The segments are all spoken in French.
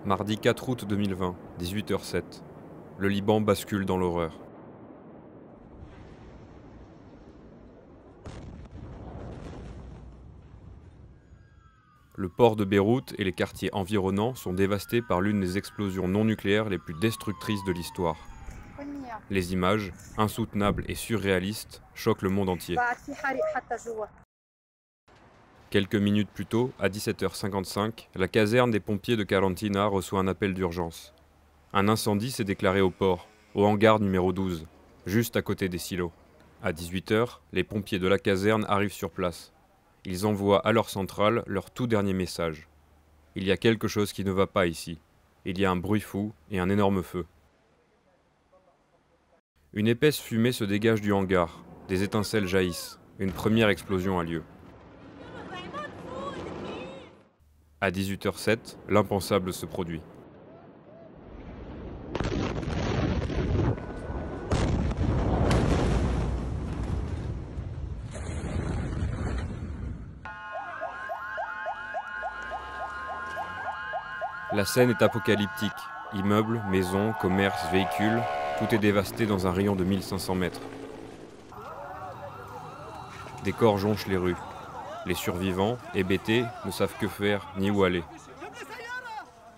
Mardi 4 août 2020, 18h07. Le Liban bascule dans l'horreur. Le port de Beyrouth et les quartiers environnants sont dévastés par l'une des explosions non nucléaires les plus destructrices de l'histoire. Les images, insoutenables et surréalistes, choquent le monde entier. Quelques minutes plus tôt, à 17h55, la caserne des pompiers de Karantina reçoit un appel d'urgence. Un incendie s'est déclaré au port, au hangar numéro 12, juste à côté des silos. À 18h, les pompiers de la caserne arrivent sur place. Ils envoient à leur centrale leur tout dernier message. Il y a quelque chose qui ne va pas ici. Il y a un bruit fou et un énorme feu. Une épaisse fumée se dégage du hangar. Des étincelles jaillissent. Une première explosion a lieu. À 18h07, l'impensable se produit. La scène est apocalyptique. Immeubles, maisons, commerces, véhicules, tout est dévasté dans un rayon de 1500 mètres. Des corps jonchent les rues. Les survivants, hébétés, ne savent que faire ni où aller.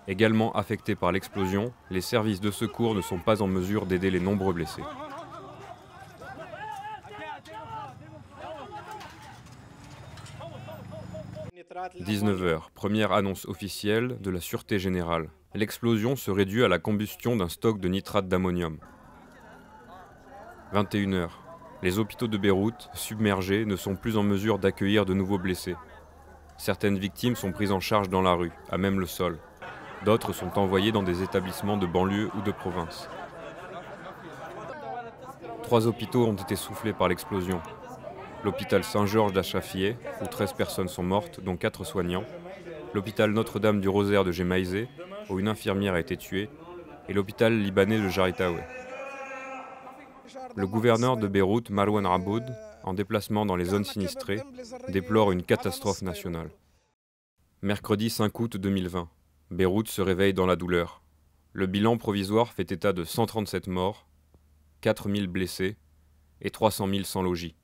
Également affectés par l'explosion, les services de secours ne sont pas en mesure d'aider les nombreux blessés. « 19h, première annonce officielle de la Sûreté Générale. L'explosion serait due à la combustion d'un stock de nitrate d'ammonium. 21h. Les hôpitaux de Beyrouth, submergés, ne sont plus en mesure d'accueillir de nouveaux blessés. Certaines victimes sont prises en charge dans la rue, à même le sol. D'autres sont envoyées dans des établissements de banlieue ou de province. 3 hôpitaux ont été soufflés par l'explosion. L'hôpital Saint-Georges d'Achafieh, où 13 personnes sont mortes, dont 4 soignants. L'hôpital Notre-Dame du Rosaire de Gemaizeh, où une infirmière a été tuée. Et l'hôpital libanais de Jaritaoué. Le gouverneur de Beyrouth, Marwan Aboud, en déplacement dans les zones sinistrées, déplore une catastrophe nationale. Mercredi 5 août 2020, Beyrouth se réveille dans la douleur. Le bilan provisoire fait état de 137 morts, 4000 blessés et 300 000 sans logis.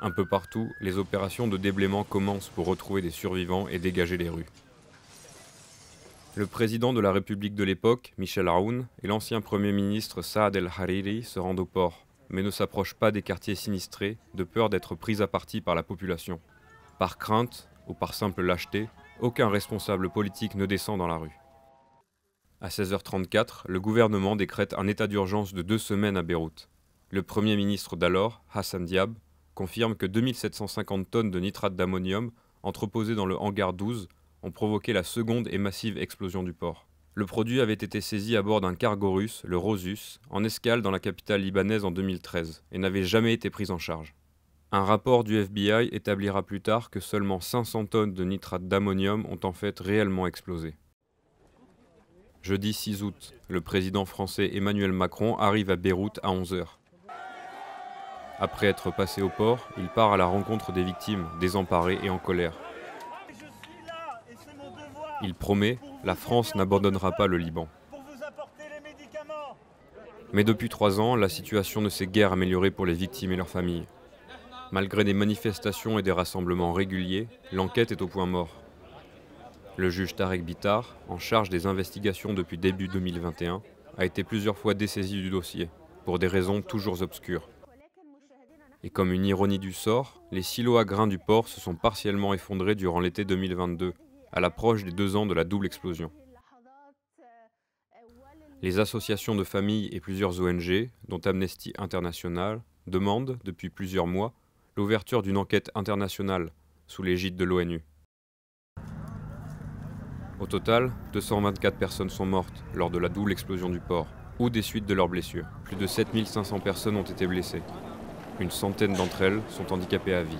Un peu partout, les opérations de déblaiement commencent pour retrouver des survivants et dégager les rues. Le président de la République de l'époque, Michel Aoun, et l'ancien Premier ministre Saad el-Hariri se rendent au port, mais ne s'approchent pas des quartiers sinistrés, de peur d'être pris à partie par la population. Par crainte, ou par simple lâcheté, aucun responsable politique ne descend dans la rue. À 16h34, le gouvernement décrète un état d'urgence de 2 semaines à Beyrouth. Le Premier ministre d'alors, Hassan Diab, confirme que 2750 tonnes de nitrate d'ammonium, entreposées dans le hangar 12, ont provoqué la seconde et massive explosion du port. Le produit avait été saisi à bord d'un cargo russe, le Rosus, en escale dans la capitale libanaise en 2013, et n'avait jamais été pris en charge. Un rapport du FBI établira plus tard que seulement 500 tonnes de nitrate d'ammonium ont en fait réellement explosé. Jeudi 6 août, le président français Emmanuel Macron arrive à Beyrouth à 11h. Après être passé au port, il part à la rencontre des victimes, désemparées et en colère. Il promet, la France n'abandonnera pas le Liban. Mais depuis 3 ans, la situation ne s'est guère améliorée pour les victimes et leurs familles. Malgré des manifestations et des rassemblements réguliers, l'enquête est au point mort. Le juge Tarek Bitar, en charge des investigations depuis début 2021, a été plusieurs fois dessaisi du dossier, pour des raisons toujours obscures. Et comme une ironie du sort, les silos à grains du port se sont partiellement effondrés durant l'été 2022, à l'approche des 2 ans de la double explosion. Les associations de familles et plusieurs ONG, dont Amnesty International, demandent, depuis plusieurs mois, l'ouverture d'une enquête internationale sous l'égide de l'ONU. Au total, 224 personnes sont mortes lors de la double explosion du port, ou des suites de leurs blessures. Plus de 7500 personnes ont été blessées. Une centaine d'entre elles sont handicapées à vie.